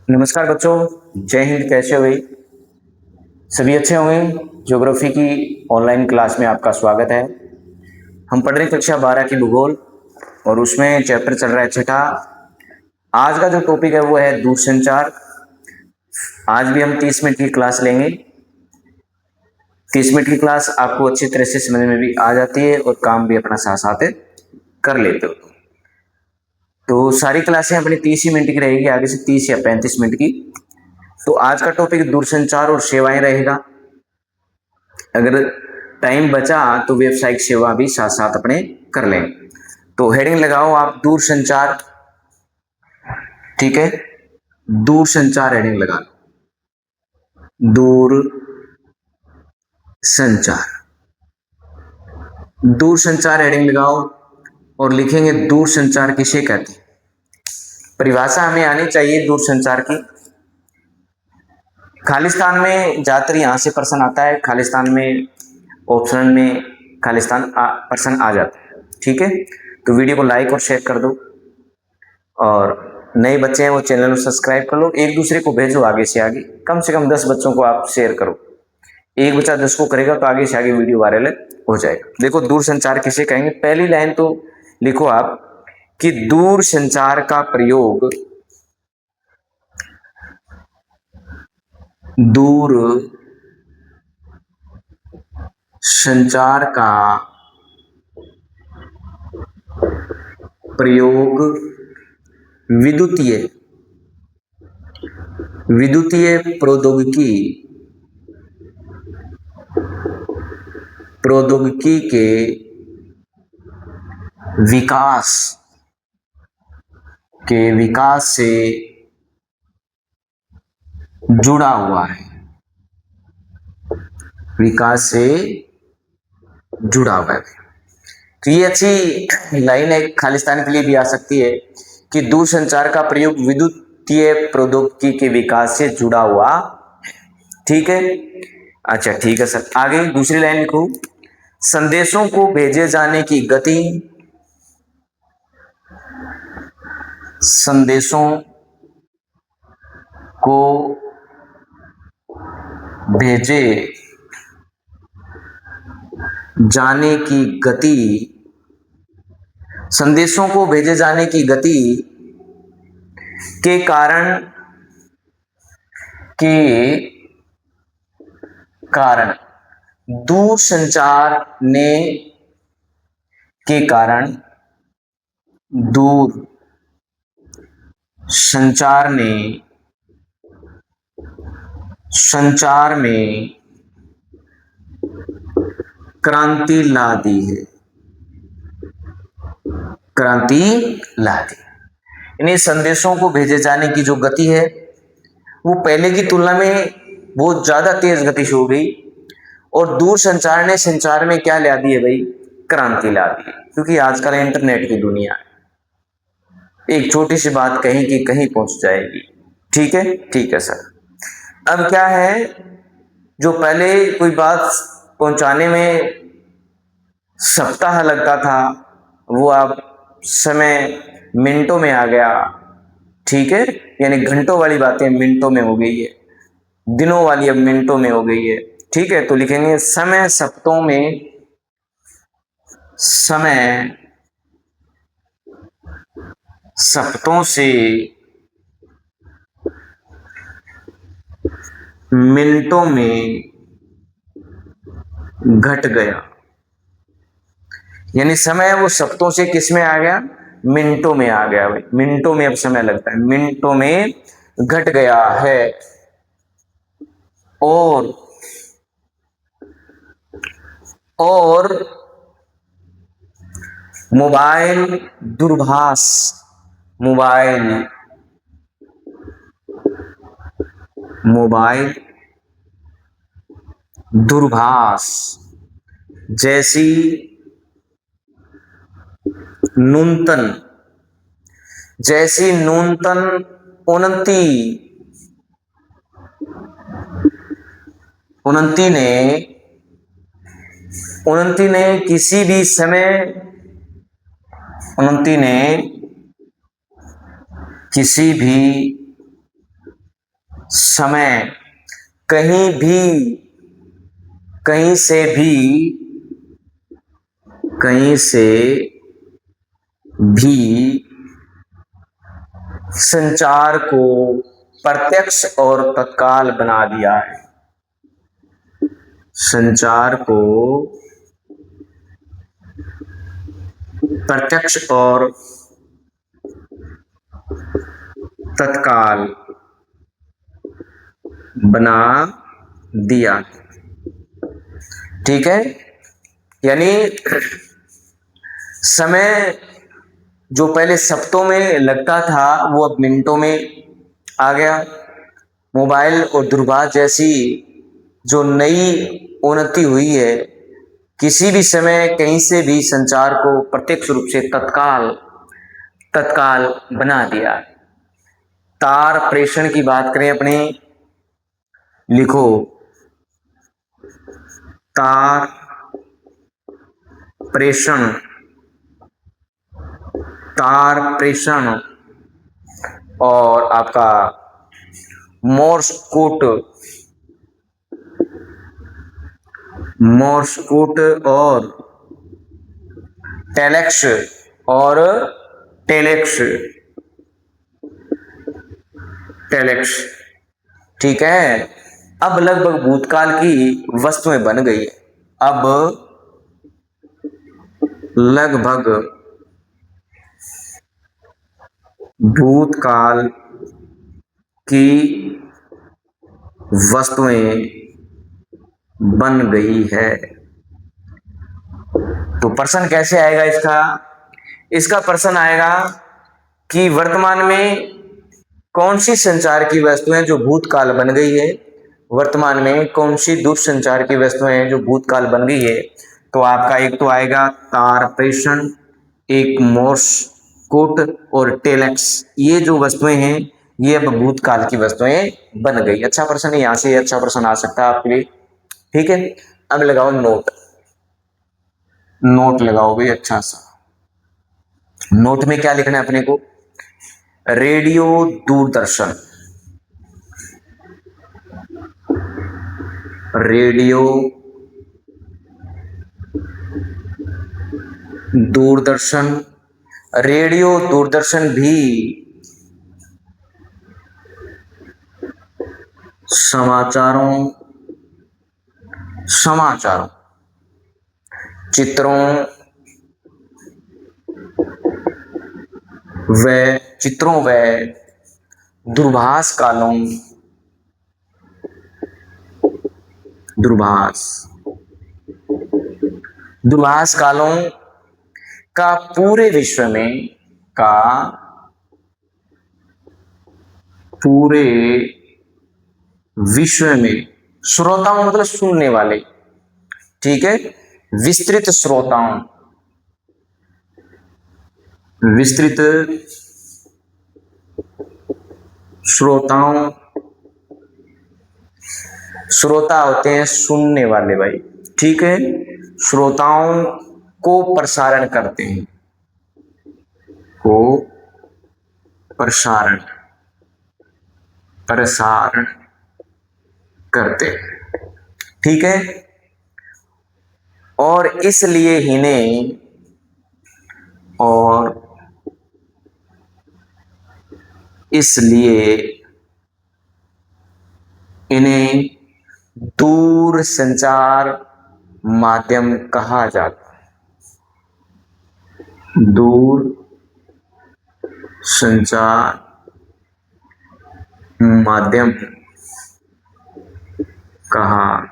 नमस्कार बच्चों, जय हिंद। कैसे हो भाई? सभी अच्छे होंगे। ज्योग्राफी की ऑनलाइन क्लास में आपका स्वागत है। हम पढ़ रहे हैं कक्षा 12 की भूगोल और उसमें चैप्टर चल रहा है छठा। आज का जो टॉपिक है वो है दूरसंचार। आज भी हम 30 मिनट की क्लास लेंगे। 30 मिनट की क्लास आपको अच्छी तरह से समझ में भी आ जाती है और काम भी अपना साथ साथ कर लेते हो। तो सारी क्लासें अपनी 30 ही मिनट की रहेगी, आगे से 30 या 35 मिनट की। तो आज का टॉपिक दूरसंचार और सेवाएं रहेगा। अगर टाइम बचा तो व्यावसायिक सेवा भी साथ साथ अपने कर लें। तो हेडिंग लगाओ आप, दूर संचार। ठीक है, दूर संचार हेडिंग लगा लो। दूर संचार, दूर संचार हेडिंग लगाओ और लिखेंगे दूर संचार किसे कहते हैं। परिभाषा हमें आनी चाहिए दूर संचार की। खालिस्तान में ज्यादातर यहां से प्रश्न आता है, खालिस्तान में ऑप्शन में खालिस्तान प्रश्न आ जाता है। ठीक है, तो वीडियो को लाइक और शेयर कर दो और नए बच्चे हैं वो चैनल को सब्सक्राइब कर लो। एक दूसरे को भेजो आगे से कम 10 बच्चों को आप शेयर करो। एक बच्चा 10 को करेगा तो आगे से आगे वीडियो वायरल हो जाएगा। देखो दूर संचार किसे कहेंगे, पहली लाइन तो लिखो आप कि दूर संचार का प्रयोग दूर संचार का प्रयोग विद्युतीय विद्युतीय प्रौद्योगिकी के विकास से जुड़ा हुआ है। विकास से जुड़ा हुआ है। तो ये अच्छी लाइन है, खालिस्तान के लिए भी आ सकती है कि दूर संचार का प्रयोग विद्युतीय प्रौद्योगिकी के विकास से जुड़ा हुआ। ठीक है, अच्छा ठीक है सर। आगे दूसरी लाइन लिखो, संदेशों को भेजे जाने की गति, संदेशों को भेजे जाने की गति, संदेशों को भेजे जाने की गति के कारण दूर संचार ने के कारण दूर संचार ने संचार में क्रांति ला दी है। क्रांति ला दी, यानी संदेशों को भेजे जाने की जो गति है वो पहले की तुलना में बहुत ज्यादा तेज गति से हो गई। और दूर संचार ने संचार में क्या ला दी है भाई? क्रांति ला दी। क्योंकि आजकल इंटरनेट की दुनिया है, एक छोटी सी बात कहीं की कहीं पहुंच जाएगी। ठीक है सर। अब क्या है, जो पहले कोई बात पहुंचाने में सप्ताह लगता था वो अब समय मिनटों में आ गया। ठीक है, यानी घंटों वाली बातें मिनटों में हो गई है, दिनों वाली अब मिनटों में हो गई है। ठीक है, तो लिखेंगे समय सप्ताहों में, समय सप्ताहों से मिनटों में घट गया। यानी समय वो सप्ताहों से किस में आ गया? मिनटों में आ गया भाई। मिनटों में अब समय लगता है, मिनटों में घट गया है। और मोबाइल दूरभाष, मोबाइल दूरभाष जैसी नूतन उन्नति ने किसी भी समय, उन्नति ने किसी भी समय कहीं भी, कहीं से भी, कहीं से भी संचार को प्रत्यक्ष और तत्काल बना दिया है। संचार को प्रत्यक्ष और तत्काल बना दिया। ठीक है, यानी समय जो पहले सप्ताहों में लगता था वो अब मिनटों में आ गया। मोबाइल और दूरभाष जैसी जो नई उन्नति हुई है, किसी भी समय कहीं से भी संचार को प्रत्यक्ष रूप से तत्काल बना दिया। तार प्रेषण की बात करें अपने, लिखो तार प्रेषण, तार प्रेषण और आपका मोर्स कोड और टेलेक्स टेलेक्स ठीक है, अब लगभग भूतकाल की वस्तुएं बन गई है। अब लगभग भूतकाल की वस्तुएं बन गई है। तो प्रश्न कैसे आएगा इसका प्रश्न आएगा कि वर्तमान में कौन सी संचार की वस्तुएं जो भूतकाल बन गई है, वर्तमान में कौन सी दूरसंचार की वस्तुएं जो भूतकाल बन गई है। तो आपका एक तो आएगा तार प्रेषण, एक मोर्स कोड और टेलेक्स। ये जो वस्तुएं हैं ये अब भूतकाल की वस्तुएं बन गई। अच्छा प्रश्न है, यहां से अच्छा प्रश्न आ सकता है आपके लिए। ठीक है, अब लगाओ नोट लगाओ भाई अच्छा सा। नोट में क्या लिखना है अपने को? Radio Doordarshan, radio Doordarshan, radio Doordarshan भी समाचारों चित्रों व दूरभाष कालों का पूरे विश्व में श्रोताओं मतलब सुनने वाले, ठीक है, विस्तृत श्रोताओं, श्रोता होते हैं सुनने वाले भाई, ठीक है, श्रोताओं को प्रसारण करते हैं, प्रसारण करते हैं, ठीक है। और इसलिए इन्हें दूर संचार माध्यम कहा जाता है। दूर संचार माध्यम कहा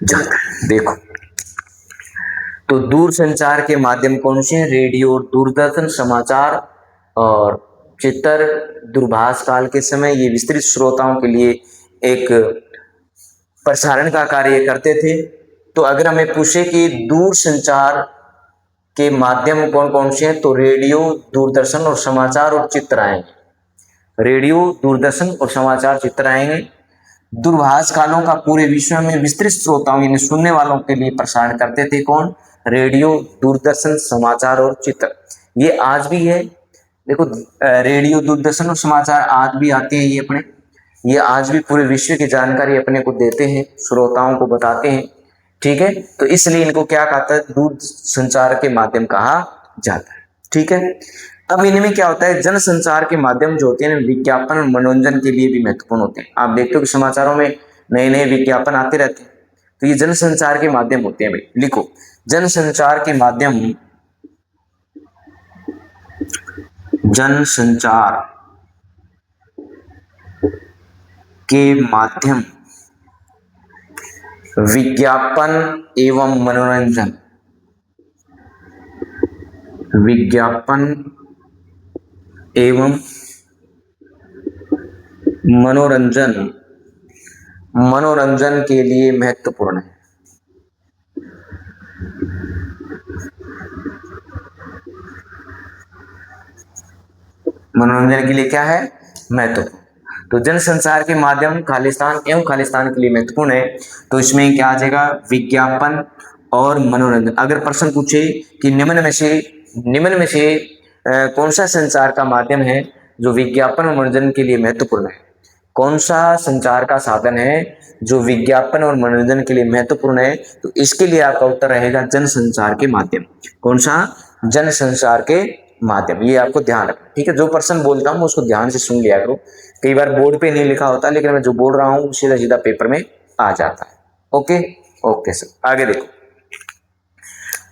जाता है। देखो तो दूर संचार के माध्यम कौन से हैं? रेडियो, दूरदर्शन, समाचार और चित्र दूरभाष काल के समय ये विस्तृत श्रोताओं के लिए एक प्रसारण का कार्य करते थे। तो अगर हमें पूछे कि दूर संचार के माध्यम कौन कौन से हैं, तो रेडियो, दूरदर्शन और समाचार और चित्र आएंगे। रेडियो, दूरदर्शन और समाचार चित्र आएंगे। दूरभाष कालों का पूरे विश्व में विस्तृत श्रोताओं यानी सुनने वालों के लिए प्रसारण करते थे कौन? रेडियो, दूरदर्शन, समाचार और चित्र। ये आज भी है, देखो रेडियो, दूरदर्शन और समाचार आज भी आते हैं, ये आज भी पूरे विश्व की जानकारी अपने को देते हैं, श्रोताओं को बताते हैं। ठीक है, तो इसलिए इनको क्या कहता है, दूर संचार के माध्यम कहा जाता है। ठीक है, अब इनमें क्या होता है, जन संचार के माध्यम जो होते हैं विज्ञापन और मनोरंजन के लिए भी महत्वपूर्ण होते हैं। आप देखते हो कि समाचारों में नए नए विज्ञापन आते रहते हैं, तो ये जन संचार के माध्यम होते हैं भाई। लिखो, जन संचार के माध्यम, जन संचार के माध्यम विज्ञापन एवं मनोरंजन, विज्ञापन एवं मनोरंजन, मनोरंजन के लिए महत्वपूर्ण है। मनोरंजन के लिए क्या है, महत्वपूर्ण। तो जन संचार के माध्यम खालिस्तान एवं खालिस्तान के लिए महत्वपूर्ण है। तो इसमें क्या आ जाएगा, विज्ञापन और मनोरंजन। अगर प्रश्न पूछे कि निम्न में से कौन सा संचार का माध्यम है जो विज्ञापन और मनोरंजन के लिए महत्वपूर्ण है, कौन सा संचार का साधन है जो विज्ञापन और मनोरंजन के लिए महत्वपूर्ण है, तो इसके लिए आपका उत्तर रहेगा जनसंचार के माध्यम। कौन सा, जनसंचार के माध्यम। ये आपको ध्यान रखना, ठीक है। जो पर्सन बोलता हूँ उसको ध्यान से सुन लिया करो, कई बार बोर्ड पे नहीं लिखा होता, लेकिन मैं जो बोल रहा हूँ सीधा सीधा पेपर में आ जाता है। ओके ओके सर, आगे देखो,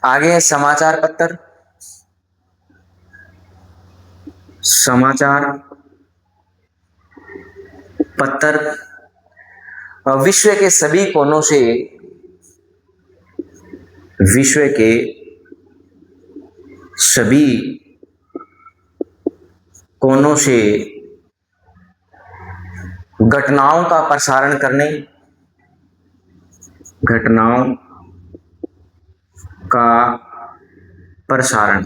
आगे है समाचार पत्र। समाचार पत्र विश्व के सभी कोनों से, विश्व के सभी कोनों से घटनाओं का प्रसारण करने, घटनाओं का प्रसारण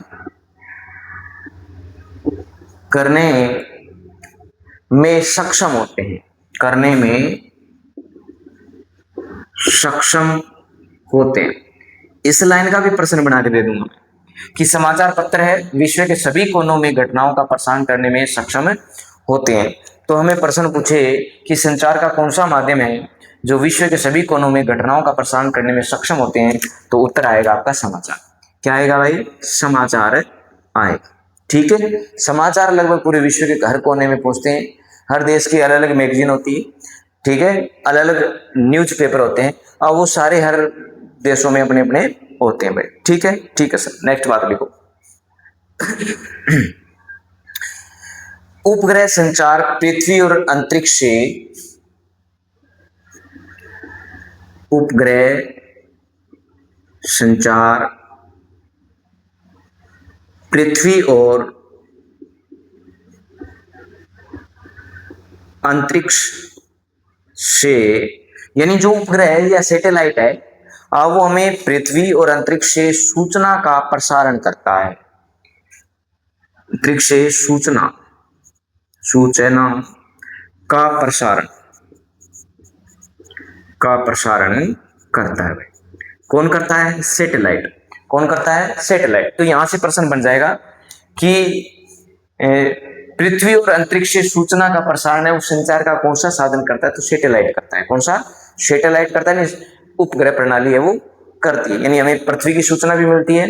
करने में सक्षम होते हैं, करने में सक्षम होते हैं। इस लाइन का भी प्रश्न बना के दे दूंगा कि समाचार पत्र है विश्व के सभी कोनों में घटनाओं का प्रसारण करने में सक्षम होते हैं। तो हमें प्रश्न पूछे कि संचार का कौन सा माध्यम है जो विश्व के सभी कोनों में घटनाओं का प्रसारण करने में सक्षम होते हैं, तो उत्तर आएगा आपका समाचार। क्या आएगा भाई, समाचार आएगा। ठीक है, समाचार लगभग पूरे विश्व के हर कोने में पहुंचते हैं। हर देश की अलग अलग मैगजीन होती है, ठीक है, अलग अलग न्यूज़पेपर होते हैं, और वो सारे हर देशों में अपने अपने होते हैं भाई। ठीक है, ठीक है सर, नेक्स्ट बात लिखो। उपग्रह संचार पृथ्वी और अंतरिक्ष से, उपग्रह संचार पृथ्वी और अंतरिक्ष से, यानी जो उपग्रह है या सैटेलाइट है वो हमें पृथ्वी और अंतरिक्ष से सूचना का प्रसारण करता है। अंतरिक्ष से सूचना, सूचना का प्रसारण करता है। कौन करता है, सैटेलाइट। कौन करता है, सैटेलाइट। तो यहां से प्रश्न बन जाएगा कि पृथ्वी और अंतरिक्ष से सूचना का प्रसारण है वो संचार का कौन सा साधन करता है, तो सैटेलाइट करता है। कौन सा, सैटेलाइट करता है, उपग्रह प्रणाली है वो करती है। यानी हमें पृथ्वी की सूचना भी मिलती है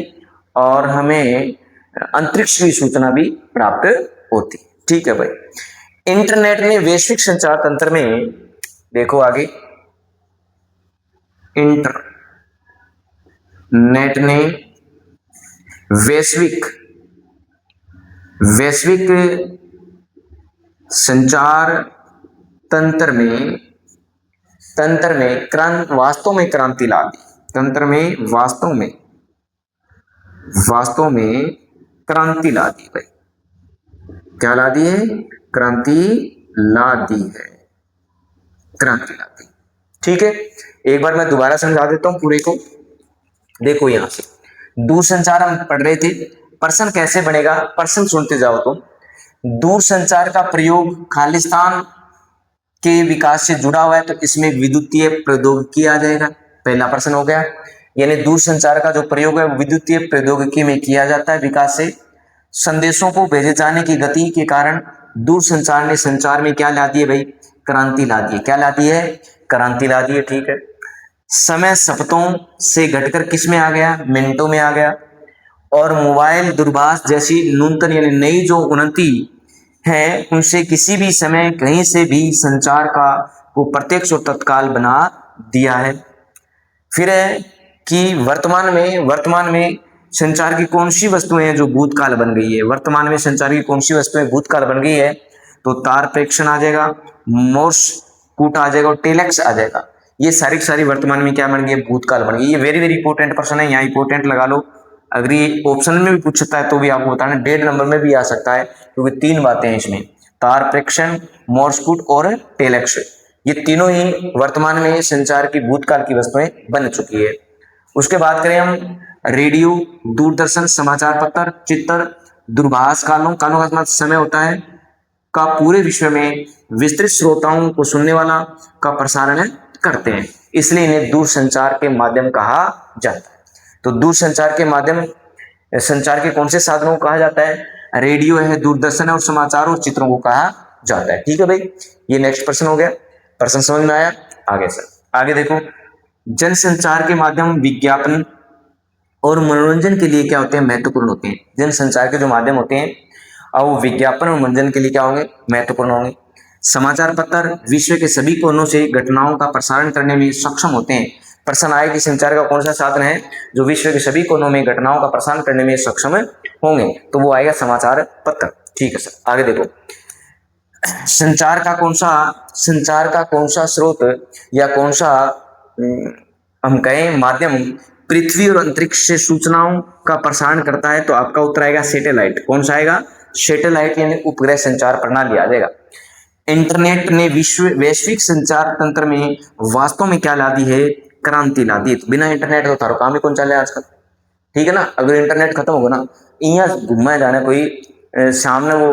और हमें अंतरिक्ष की सूचना भी प्राप्त होती है। ठीक है भाई। इंटरनेट ने वैश्विक संचार तंत्र में, देखो आगे, इंटरनेट ने वैश्विक संचार तंत्र में वास्तव में क्रांति ला दी। तंत्र में वास्तव में क्रांति ला दी भाई। क्या ला दी है, क्रांति ला दी है, क्रांति ला दी। ठीक है, एक बार मैं दोबारा समझा देता हूं पूरे को। देखो यहां से दूरसंचार हम पढ़ रहे थे, प्रश्न कैसे बनेगा, प्रश्न सुनते जाओ तुम। दूरसंचार का प्रयोग खालिस्तान के विकास से जुड़ा हुआ है, तो इसमें विद्युतीय प्रौद्योगिकी आ जाएगा। पहला प्रश्न हो गया, यानी दूरसंचार का जो प्रयोग है विद्युतीय प्रौद्योगिकी में किया जाता है विकास से संदेशों को भेजे जाने की गति के कारण दूरसंचार ने संचार में क्या ला दी है भाई? क्रांति ला दी है। क्या ला दी है? क्रांति ला दी है। ठीक है। समय सप्ताहों से घटकर किस में आ गया? मिनटों में आ गया। और मोबाइल दूरभाष जैसी नूतन यानी नई जो उन्नति है उनसे किसी भी समय कहीं से भी संचार का वो प्रत्यक्ष और तत्काल बना दिया है। फिर है कि वर्तमान में संचार की कौन सी वस्तुएं हैं जो भूतकाल बन गई है? वर्तमान में संचार की कौन सी वस्तुएं भूतकाल बन गई है? तो तार प्रेषण आ जाएगा, मोर्स कूट आ जाएगा और टेलेक्स आ जाएगा। ये सारी वर्तमान में क्या बन गई है? भूतकाल बन गई। ये वेरी वेरी इंपॉर्टेंट क्वेश्चन है, यहाँ इंपॉर्टेंट लगा लो। अगर ये ऑप्शन में भी पूछ सकता है तो भी आपको बताना, 1.5 नंबर में भी आ सकता है, क्योंकि 3 बातें हैं इसमें, तार प्रेषण, मोर्स कूट और टेलेक्स। ये तीनों ही वर्तमान में संचार की भूतकाल की वस्तुएं बन चुकी है। उसके बाद करें हम रेडियो, दूरदर्शन, समाचार पत्र, चित्र, दूरभाष कालों का मतलब समय होता है का पूरे विश्व में विस्तृत श्रोताओं को सुनने वाला का प्रसारण करते हैं, इसलिए इन्हें दूरसंचार के माध्यम कहा जाता है। तो दूरसंचार के माध्यम संचार के कौन से साधनों को कहा जाता है? रेडियो है, दूरदर्शन है और समाचार और चित्रों को कहा जाता है। ठीक है भाई, ये नेक्स्ट प्रश्न हो गया। प्रश्न समझ में आया? आगे सर, आगे देखो, जनसंचार के माध्यम विज्ञापन और मनोरंजन के लिए क्या होते हैं? महत्वपूर्ण होते हैं। जनसंचार के जो माध्यम होते हैं और वो विज्ञापन और मनोरंजन के लिए क्या होंगे? महत्वपूर्ण होंगे। समाचार पत्र विश्व के सभी कोनों से घटनाओं का प्रसारण करने में सक्षम होते हैं। प्रश्न आए कि संचार का कौन सा साधन है जो विश्व के सभी कोनों में घटनाओं का प्रसारण करने में सक्षम होंगे? तो वो आएगा समाचार पत्र। ठीक है सर, आगे देखो, संचार का कौन सा स्रोत या कौन सा हम कहें माध्यम पृथ्वी और अंतरिक्ष से सूचनाओं का प्रसारण करता है? तो आपका उत्तर आएगा सैटेलाइट। कौन सा आएगा? सैटेलाइट यानी उपग्रह संचार प्रणाली आ जाएगा। इंटरनेट ने वैश्विक संचार तंत्र में वास्तव में क्या ला दी है? क्रांति ला दी। तो बिना इंटरनेट का तारो काम ही कौन चले आजकल, ठीक है ना। अगर इंटरनेट खत्म होगा ना, यहाँ घूमा जाना कोई सामने वो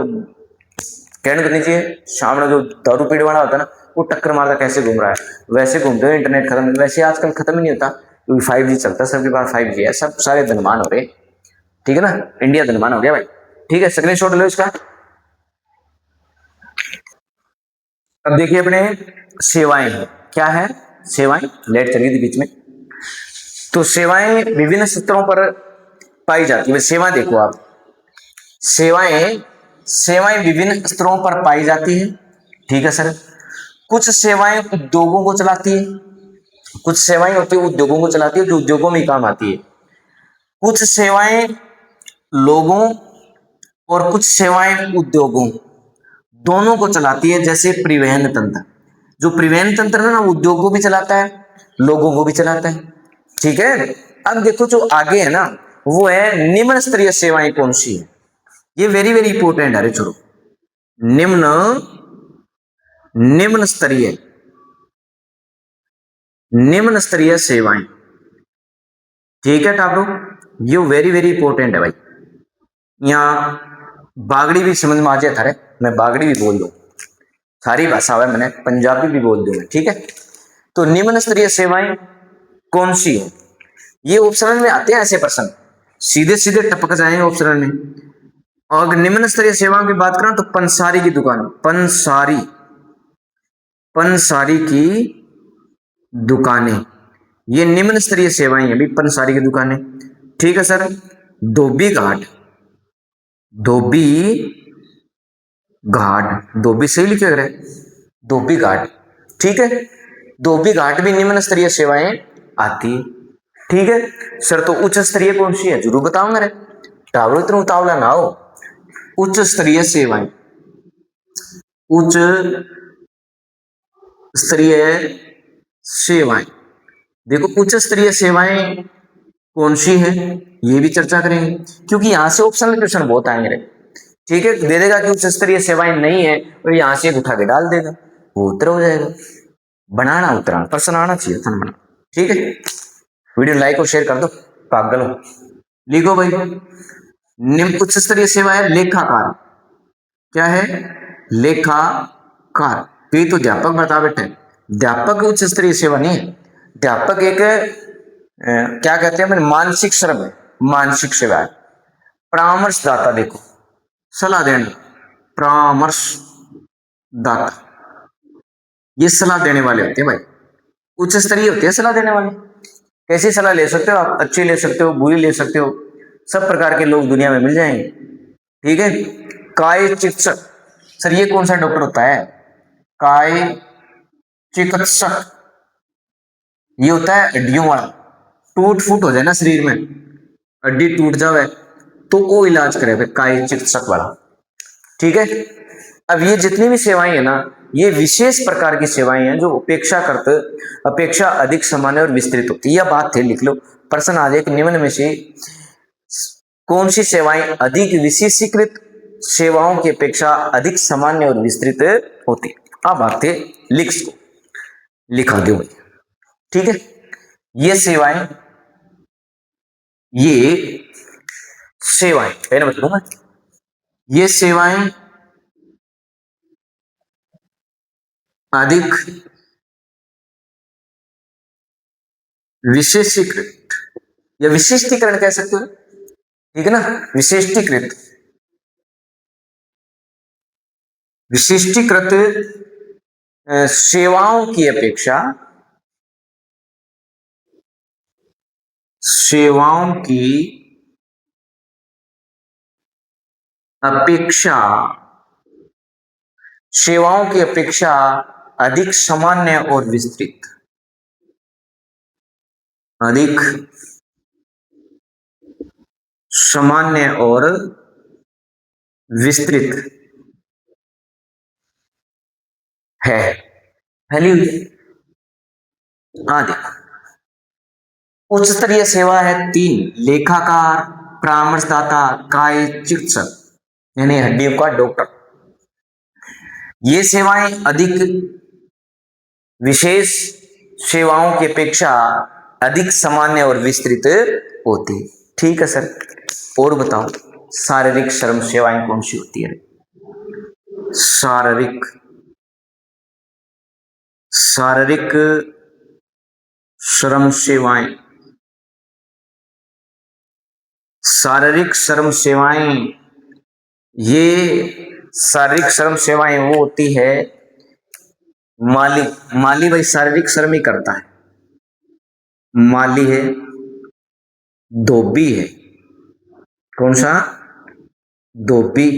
कहने तो नहीं चाहिए, सामने जो दारू पीने वाला होता है ना, वो टक्कर मारता कैसे घूम रहा है, वैसे घूमते हुए इंटरनेट खत्म। वैसे आजकल खत्म ही नहीं होता, क्योंकि 5G चलता है, सबके पास 5G है, सब सारे धनवान हो रहे। ठीक है ना, इंडिया धनवान हो गया भाई। ठीक है, स्क्रीनशॉट लो इसका। अब देखिए अपने सेवाएं क्या है? सेवाएं लेट चली थी बीच में। तो सेवाएं विभिन्न स्तरों पर पाई जाती है। सेवा देखो आप, सेवाएं विभिन्न स्तरों पर पाई जाती है। ठीक है सर, कुछ सेवाएं उद्योगों को चलाती है, कुछ सेवाएं होती है उद्योगों को चलाती है, जो उद्योगों में काम आती है। कुछ सेवाएं लोगों और कुछ सेवाएं उद्योगों दोनों को चलाती है। जैसे परिवहन तंत्र, जो परिवहन तंत्र है ना, उद्योग को भी चलाता है, लोगों को भी चलाता है। ठीक है, अब देखो जो आगे है ना, वो है निम्न स्तरीय सेवाएं कौन सी है? ये वेरी वेरी इंपॉर्टेंट है। छोड़ो, निम्न स्तरीय सेवाएं। ठीक है टाबरो, ये वेरी वेरी इंपॉर्टेंट है भाई। यहाँ बागड़ी भी समझ में आ जाए थारे, मैं बागड़ी भी बोल दूं, सारी भाषा है, मैंने पंजाबी भी बोल दूं। ठीक है, तो निम्न स्तरीय सेवाएं कौन सी है? ये ऑप्शनल में आते हैं ऐसे प्रश्न, सीधे सीधे टपक जाए ऑप्शनल में। और अगर निम्न स्तरीय सेवाओं की बात करें तो पंसारी की दुकान, पंसारी की दुकानें, ये निम्न स्तरीय सेवाएं हैं भाई, पंसारी की दुकानें। ठीक है सर, धोबी सही लिखे रहे, धोबी घाट। ठीक है, धोबी घाट भी निम्न स्तरीय सेवाएं आती है। ठीक है सर, तो उच्च स्तरीय कौन सी है? जरूर बताऊंगा रे, टावरो इतना उतावला ना हो। उच्च स्तरीय सेवाएं, उच्च स्तरीय सेवाएं, देखो उच्च स्तरीय सेवाएं कौन सी है, ये भी चर्चा करेंगे, क्योंकि यहां से ऑप्शनल क्वेश्चन बहुत आएंगे रे। ठीक है, दे देगा कि उच्च स्तरीय सेवाएं नहीं है और यहां से उठा के डाल देगा, वो उत्तर हो जाएगा। बनाना उत्तरायण प्रश्न आना चाहिए था बना। ठीक है, वीडियो लाइक और शेयर कर दो, पागल हो। लिखो भाई, निम्न उच्च स्तरीय सेवा है लेखाकार। क्या है? लेखाकार। ये तो अध्यापक बता बैठे, अध्यापक उच्च स्तरीय सेवा नहीं है। अध्यापक एक क्या कहते हैं, मानसिक श्रम है, मानसिक सेवा है। परामर्शदाता देखो, सलाह देना, परामर्श दाता, ये सलाह देने वाले होते हैं भाई, उच्च स्तरीय होते हैं सलाह देने वाले। कैसी सलाह ले सकते हो आप? अच्छी ले सकते हो, बुरी ले सकते हो, सब प्रकार के लोग दुनिया में मिल जाएंगे। ठीक है। काय चिकित्सक, सर ये कौन सा डॉक्टर होता है? काय चिकित्सक, ये होता है हड्डियों वाला। टूट फूट हो जाए ना शरीर में, हड्डी टूट जावे तो वो इलाज करे फिर काय चिकित्सक वाला। ठीक है। अब ये जितनी भी सेवाएं है ना, ये विशेष प्रकार की सेवाएं हैं जो अपेक्षा अधिक सामान्य और विस्तृत होती है। यह बात थे, लिख लो। प्रश्न आ जाए कि निम्न में से कौन सी सेवाएं अधिक विशेषीकृत सेवाओं की अपेक्षा अधिक सामान्य और विस्तृत होती? अब बात थे, लिख इसको, लिखा दो भाई। ठीक है। ये सेवाएं पहले बता दूंगा, ये सेवाएं अधिक विशेषीकृत या विशिष्टीकरण कह सकते हो, ठीक है ना, विशिष्टीकृत, विशिष्टीकृत सेवाओं की अपेक्षा, सेवाओं की अपेक्षा, सेवाओं की अपेक्षा अधिक सामान्य और विस्तृत, अधिक सामान्य और विस्तृत है, फैली हुई है। हाँ देखो, उच्च स्तरीय सेवा है 3, लेखाकार, परामर्शदाता, काय चिकित्सक यानी हड्डियों का डॉक्टर। ये सेवाएं अधिक विशेष सेवाओं की अपेक्षा अधिक सामान्य और विस्तृत होती। ठीक है सर, और बताओ शारीरिक श्रम सेवाएं कौन सी होती है? शारीरिक श्रम सेवाएं, शारीरिक श्रम सेवाएं, ये शारीरिक श्रम सेवाएं वो होती है, माली भाई शारीरिक श्रम ही करता है, माली है, धोबी है, कौन सा? धोबी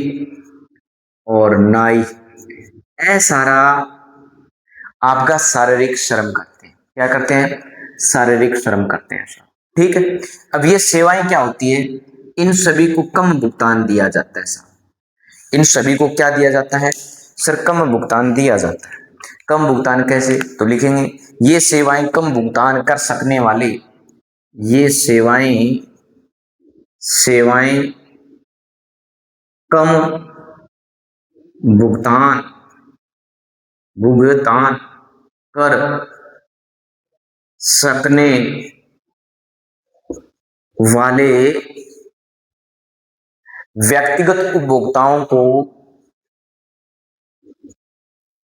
और नाई, ऐ सारा आपका शारीरिक श्रम करते हैं। क्या करते हैं? शारीरिक श्रम करते हैं। ठीक है। अब ये सेवाएं क्या होती है? इन सभी को कम भुगतान दिया जाता है सर। इन सभी को क्या दिया जाता है सर? कम भुगतान दिया जाता है। कम भुगतान कैसे? तो लिखेंगे ये सेवाएं कम भुगतान कर सकने वाले, ये सेवाएं कम भुगतान कर सकने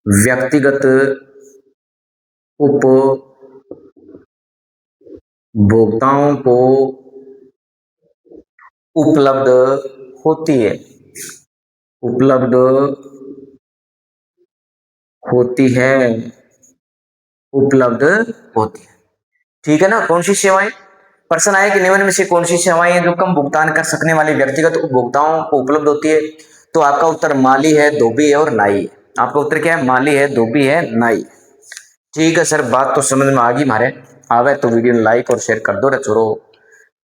वाले व्यक्तिगत उपभोक्ताओं को उपलब्ध होती है, उपलब्ध होती है, उपलब्ध होती है। ठीक है ना। कौन सी सेवाएं? प्रश्न आया कि निम्न में से कौन सी सेवाएं हैं जो कम भुगतान कर सकने वाले व्यक्तिगत उपभोक्ताओं को उपलब्ध होती है? तो आपका उत्तर माली है, धोबी है और नाई है। आपका उत्तर क्या है? माली है, धोबी है, नाई। ठीक है सर, बात तो समझ में आ गई मारे। आवे तो वीडियो लाइक और शेयर कर दो रे छोरो।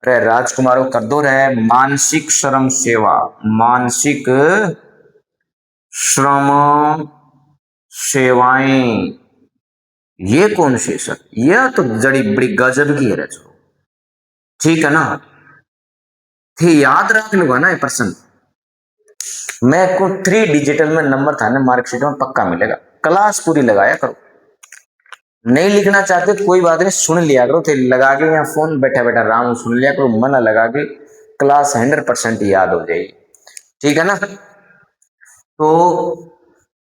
रे राजकुमारों कर दो रे। मानसिक श्रम सेवा, मानसिक श्रम सेवाएं ये कौन सी सर? यह तो जड़ी बड़ी गजब की है रे छोरो। ठीक है ना। थे याद रख लूंगा ना ये प्रश्न। मैं को 3 डिजिटल में नंबर था ना, मार्कशीट में पक्का मिलेगा। क्लास पूरी लगाया करो। नहीं लिखना चाहते तो कोई बात नहीं, सुन लिया करो। थे लगा के यहाँ फोन बैठा बैठा आराम सुन लिया करो, मन लगा के क्लास 100% याद हो जाएगी। ठीक है ना। तो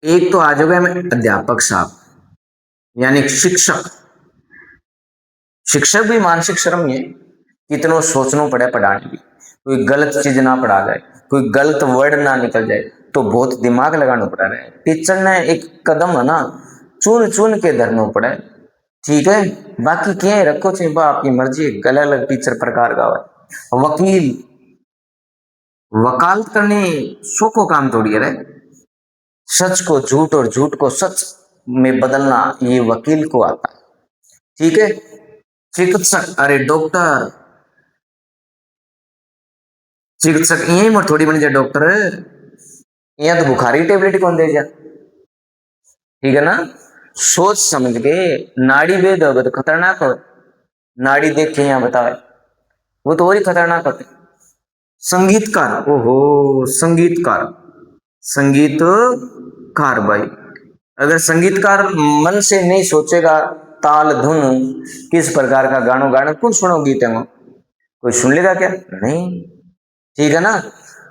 एक तो आ जाओगे मैं अध्यापक साहब यानी शिक्षक। शिक्षक भी मानसिक श्रम ही है। कितनों सोचना पड़े पढ़ाने की, कोई गलत चीज ना पढ़ा जाए। कोई गलत वर्ड ना निकल जाए, तो बहुत दिमाग लगाना पड़ा रहा है। टीचर ने एक कदम है ना चुन चुन के धरना पड़ा है, ठीक है। बाकी क्या रखो चाहिए आपकी मर्जी, अलग अलग टीचर प्रकार का है। वकील, वकालत करने सो को काम थोड़ी है। सच को झूठ और झूठ को सच में बदलना ये वकील को आता है, ठीक है। चिकित्सक, अरे डॉक्टर, चिकित्सक यही मत थोड़ी बन जाए डॉक्टर, यहाँ तो बुखारी टेबलेट कौन दे जा, ठीक है ना। सोच समझ के नाड़ी वेद होगा तो खतरनाक हो, नाड़ी देख के यहाँ बतावे वो तो और ही खतरनाक होते। संगीतकार, ओहो संगीतकार, संगीतकार भाई, अगर संगीतकार मन से नहीं सोचेगा ताल धुन किस प्रकार का गानो गाना, कौन सुनो गीत है, कोई सुन लेगा क्या, नहीं, ठीक है ना।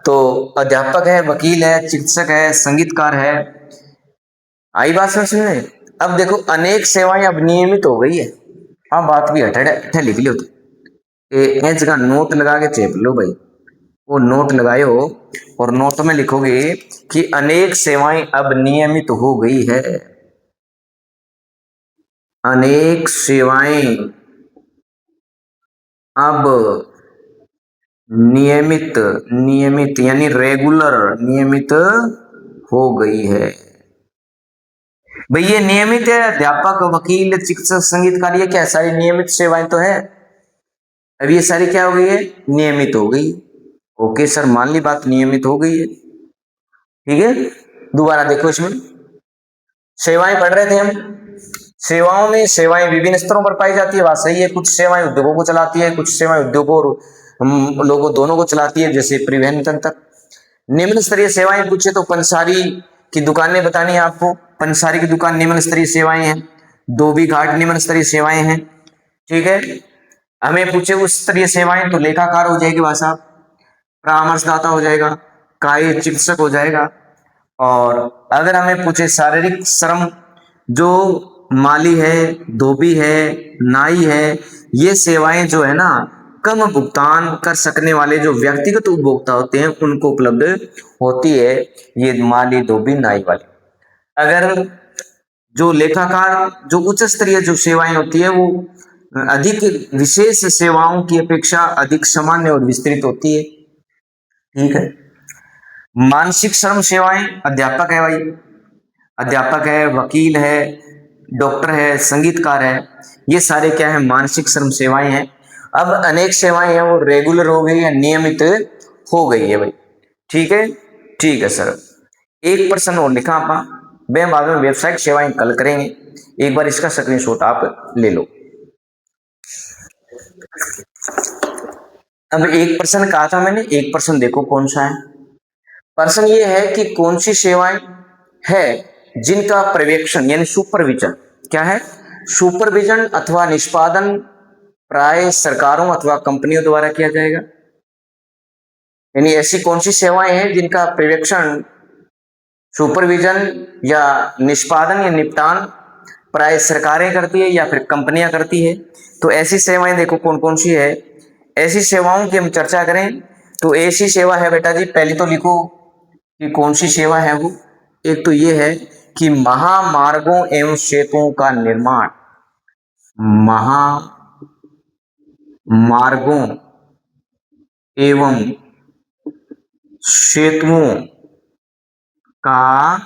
तो अध्यापक है, वकील है, चिकित्सक है, संगीतकार है, आई बात समझ में। अब देखो अनेक सेवाएं अब नियमित हो गई है, हाँ बात भी हटे लिख लो, एच का नोट लगा के चेप लो भाई, वो नोट लगायो और नोट में लिखोगे कि अनेक सेवाएं अब नियमित हो गई है, अनेक सेवाएं अब नियमित, नियमित यानी रेगुलर, नियमित हो गई है। भाई ये नियमित है, अध्यापक, वकील, चिकित्सक, संगीतकार, ये क्या सारी नियमित सेवाएं तो है। अब ये सारी क्या हो गई है, नियमित हो गई। ओके सर, मान ली बात, नियमित हो गई है, ठीक है। दोबारा देखो इसमें, सेवाएं पढ़ रहे थे हम, सेवाओं में सेवाएं विभिन्न स्तरों पर पाई जाती है, बात सही है। कुछ सेवाएं उद्योगों को चलाती है, कुछ सेवाएं उद्योगों और लोगों दोनों को चलाती है, जैसे परिवहन तंत्र। निम्न स्तरीय सेवाएं पूछे तो पंसारी की दुकानें बतानी है आपको, पंसारी की दुकान निम्न स्तरीय सेवाएं हैं, धोबी घाट निम्न स्तरीय सेवाएं हैं, ठीक है। हमें पूछे उच्च स्तरीय सेवाएं तो लेखाकार हो जाएगी भाषा, परामर्शदाता हो जाएगा, काय चिकित्सक हो जाएगा। और अगर हमें पूछे शारीरिक श्रम, जो माली है, धोबी है, नाई है, ये सेवाएं जो है ना कम भुगतान कर सकने वाले जो व्यक्तिगत उपभोक्ता होते हैं उनको उपलब्ध होती है, ये माली, धोबी, नाई वाले। अगर जो लेखाकार, जो उच्च स्तरीय जो सेवाएं होती है वो अधिक विशेष सेवाओं की अपेक्षा अधिक सामान्य और विस्तृत होती है, ठीक है। मानसिक श्रम सेवाएं, अध्यापक है भाई, अध्यापक है, वकील है, डॉक्टर है, संगीतकार है, ये सारे क्या है, मानसिक श्रम सेवाएं हैं। अब अनेक सेवाएं हैं वो रेगुलर हो गई या नियमित हो गई है भाई, ठीक है, ठीक है सर। एक प्रश्न और लिखा आप, वे बाद में वेबसाइट सेवाएं कल करेंगे, एक बार इसका स्क्रीनशॉट आप ले लो। अब एक प्रश्न कहा था मैंने, एक प्रश्न देखो कौन सा है। प्रश्न ये है कि कौन सी सेवाएं है जिनका पर्यवेक्षण यानी सुपरविजन, क्या है, सुपरविजन अथवा निष्पादन प्राय सरकारों अथवा कंपनियों द्वारा किया जाएगा। यानी ऐसी कौन सी सेवाएं हैं जिनका पर्यवेक्षण, सुपरविजन या निष्पादन या निपटान प्राय सरकारें करती है या फिर कंपनियां करती है। तो ऐसी सेवाएं देखो कौन कौन सी है। ऐसी सेवाओं की हम चर्चा करें तो ऐसी सेवा है बेटा जी, पहले तो लिखो कि कौन सी सेवा है वो। एक तो ये है कि महामार्गों एवं सेतुओं का निर्माण, महामार्गों एवं सेतुओं का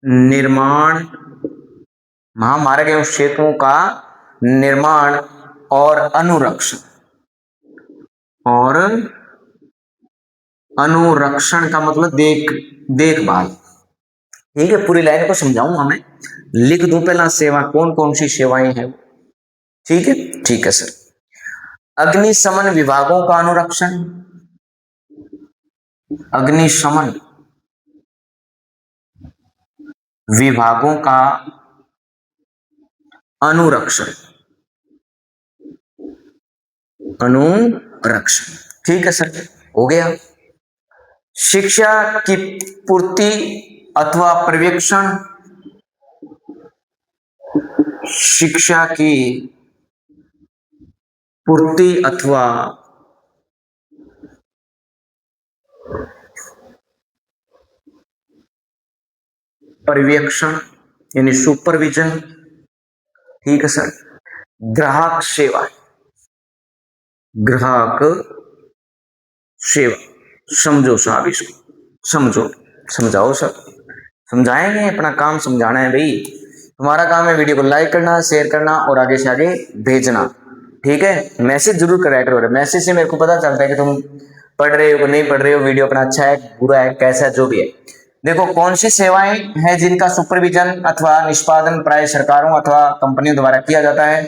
निर्माण, महामार्ग एवं सेतुओं का निर्माण और अनुरक्षण, और अनुरक्षण का मतलब देखभाल, ठीक है। पूरी लाइन को समझाऊंगा मैं, लिख दूं पहला सेवा कौन कौन सी सेवाएं हैं, ठीक है, ठीक है सर। अग्निशमन विभागों का अनुरक्षण, अग्निशमन विभागों का अनुरक्षण, अनुरक्षण, ठीक है सर, हो गया। शिक्षा की पूर्ति अथवा पर्यवेक्षण, शिक्षा की पूर्ति अथवा पर्यवेक्षण यानी सुपरविजन, ठीक है सर। ग्राहक सेवा, ग्राहक सेवा, समझो साहब इसको, समझो, समझाओ सर। समझाएंगे, अपना काम समझाना है भाई। तुम्हारा काम है वीडियो को लाइक करना, शेयर करना और आगे से आगे भेजना, ठीक है। मैसेज जरूर कराया करो, मैसेज से मेरे को पता चलता है कि तुम पढ़ रहे हो नहीं पढ़ रहे हो, वीडियो अपना अच्छा है बुरा है कैसा है जो भी है। देखो कौन सी सेवाएं हैं जिनका सुपरविजन अथवा निष्पादन प्राय सरकारों अथवा कंपनियों द्वारा किया जाता है।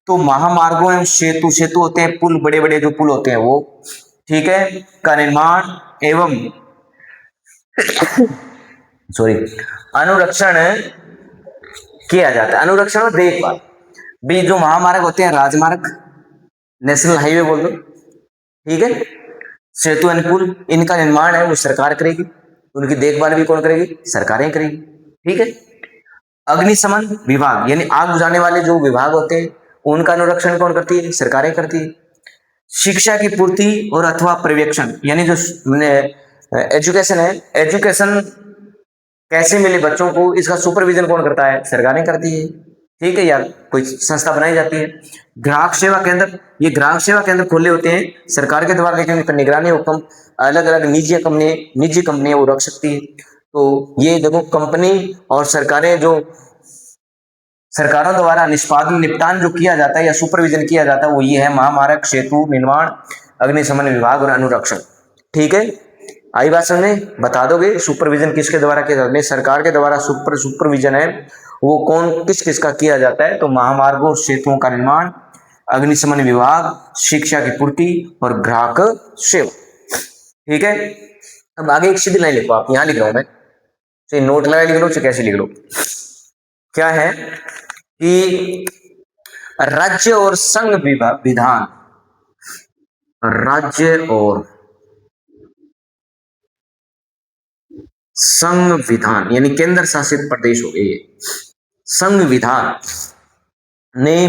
तो महामार्गों एवं सेतु, सेतु होते हैं पुल, बड़े बड़े जो पुल होते हैं वो, ठीक है, का निर्माण एवं सॉरी अनुरक्षण किया जाता है। अनुरक्षण और देखभाल भी, जो महामार्ग होते हैं, राजमार्ग, नेशनल हाईवे बोल दो, ठीक है, सेतु एंड पुल, इनका निर्माण है वो सरकार करेगी, उनकी देखभाल भी कौन करेगी, सरकारें करेगी, ठीक है। अग्निशमन विभाग यानी आग बुझाने वाले जो विभाग होते हैं उनका अनुरक्षण कौन करती है, सरकारें करती है। शिक्षा की पूर्ति और अथवा पर्यवेक्षण यानी जो एजुकेशन है, एजुकेशन कैसे मिले बच्चों को, इसका सुपरविजन कौन करता है, सरकारें करती है, ठीक है, या कोई संस्था बनाई जाती है। ग्राहक सेवा केंद्र, ये ग्राहक सेवा केंद्र खोले होते हैं सरकार के द्वारा, लेकिन इन पर निगरानी हुक्म अलग अलग निजी कंपनी वो रख सकती है। तो ये देखो कंपनी और सरकारें, जो सरकारों द्वारा निष्पादन निपटान जो किया जाता है या सुपरविजन किया जाता है वो ये है महामार्ग, सेतु निर्माण, अग्निशमन विभाग और अनुरक्षण, ठीक है। आई बात समझ में, बता दोगे सुपरविजन किसके द्वारा किया जाता है, सरकार के द्वारा सुपरविजन है वो कौन किस किस का किया जाता है। तो महामार्गों और सेतुओं का निर्माण, अग्निशमन विभाग, शिक्षा की पूर्ति और ग्राहक सेवा, ठीक है। अब आगे एक सीधी लाइन लिखो, आप यहां लिख रहा हूं मैं, चाहे नोट लगा लिख लो चाहे कैसे लिख लो। क्या है कि राज्य और संघ विधान, राज्य और संविधान यानी केंद्र शासित प्रदेश हो गए, संविधान ने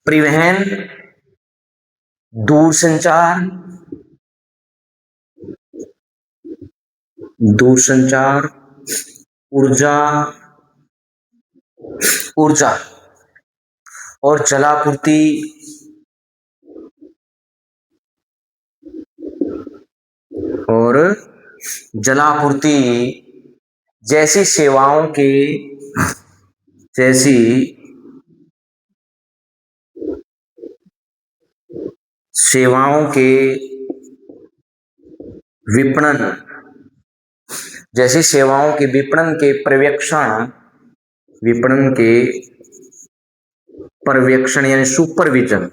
परिवहन दूरसंचार, ऊर्जा और जलापूर्ति जैसी सेवाओं के विपणन, जैसी सेवाओं के विपणन के पर्यवेक्षण यानी सुपरविजन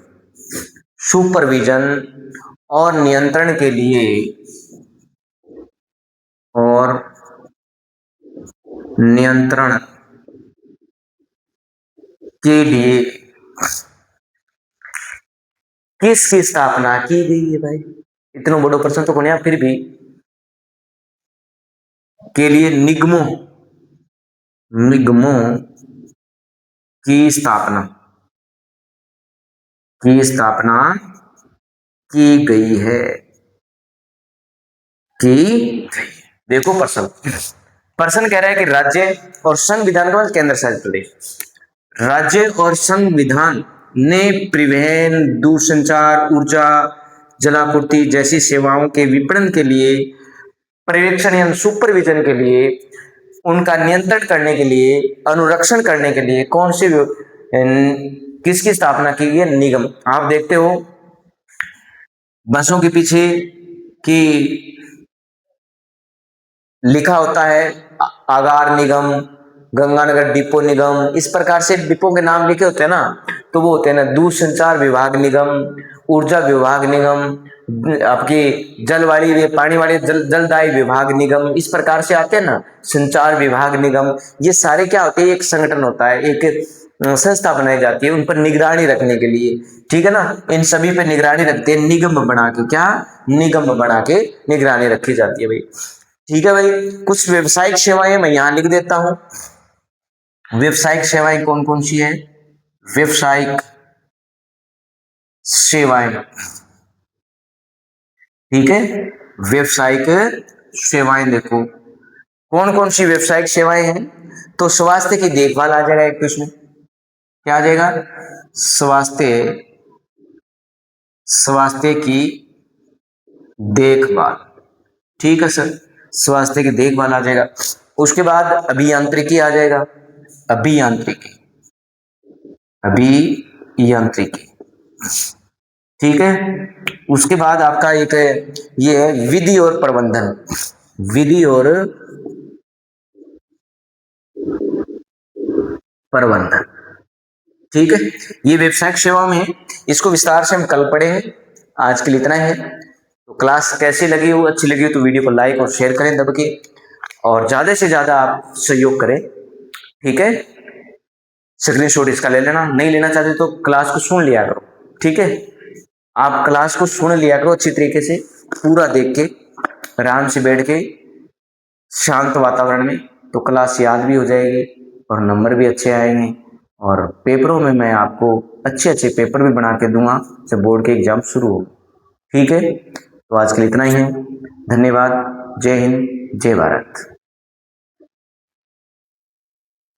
और नियंत्रण के लिए किसकी स्थापना की गई है भाई, इतना बड़ा प्रश्न तो कौन, फिर भी के लिए निगमों की स्थापना की गई है, देखो प्रश्न कह रहा है कि राज्य और संविधान का केंद्र शासित प्रदेश, राज्य और संविधान ने परिवहन, दूरसंचार, ऊर्जा, जलापूर्ति जैसी सेवाओं के विपणन के लिए, पर्यवेक्षण या सुपरविजन के लिए, उनका नियंत्रण करने के लिए, अनुरक्षण करने के लिए कौन सी किसकी स्थापना की है, निगम। आप देखते हो बसों के पीछे कि लिखा होता है आगार निगम, गंगानगर डिपो निगम, इस प्रकार से डिपो के नाम लिखे होते हैं ना, तो वो होते हैं ना दूरसंचार विभाग निगम, ऊर्जा विभाग निगम, आपकी जल वाली पानी वाली जलदायी विभाग निगम, इस प्रकार से आते हैं ना, संचार विभाग निगम। ये सारे क्या होते हैं, एक संगठन होता है, एक संस्था बनाई जाती है उन पर निगरानी रखने के लिए, ठीक है ना, इन सभी पे निगरानी रखते हैं, निगम बना के, क्या निगम बना के निगरानी रखी जाती है भाई, ठीक है भाई। कुछ व्यवसायिक सेवाएं मैं यहां लिख देता हूं, व्यवसायिक सेवाएं कौन कौन सी है, व्यवसायिक सेवाएं ठीक है। व्यवसायिक सेवाएं देखो कौन कौन सी व्यवसायिक सेवाएं हैं, तो स्वास्थ्य की देखभाल आ जाएगा एक तो इसमें, क्या आ जाएगा, स्वास्थ्य स्वास्थ्य की देखभाल, ठीक है सर, स्वास्थ्य की देखभाल आ जाएगा। उसके बाद अभियांत्रिकी आ जाएगा, अभियांत्रिकी अभियांत्रिकी, ठीक है। उसके बाद आपका एक ये है विधि और प्रबंधन, विधि और प्रबंधन, ठीक है। ये व्यवसायिक सेवा में है, इसको विस्तार से हम कल पढ़े हैं। आज के लिए इतना है। तो क्लास कैसी लगी हो, अच्छी लगी हो तो वीडियो को लाइक और शेयर करें दब के, और ज्यादा से ज्यादा आप सहयोग करें, ठीक है। स्क्रीनशॉट इसका ले लेना, नहीं लेना चाहते तो क्लास को सुन लिया करो, ठीक है। आप क्लास को सुन लिया करो अच्छी तरीके से, पूरा देख के आराम से बैठ के शांत वातावरण में, तो क्लास याद भी हो जाएगी और नंबर भी अच्छे आएंगे, और पेपरों में मैं आपको अच्छे अच्छे पेपर भी बना के दूंगा जब बोर्ड के एग्जाम शुरू हो, ठीक है। तो आज के लिए इतना ही है। धन्यवाद। जय हिंद, जय भारत।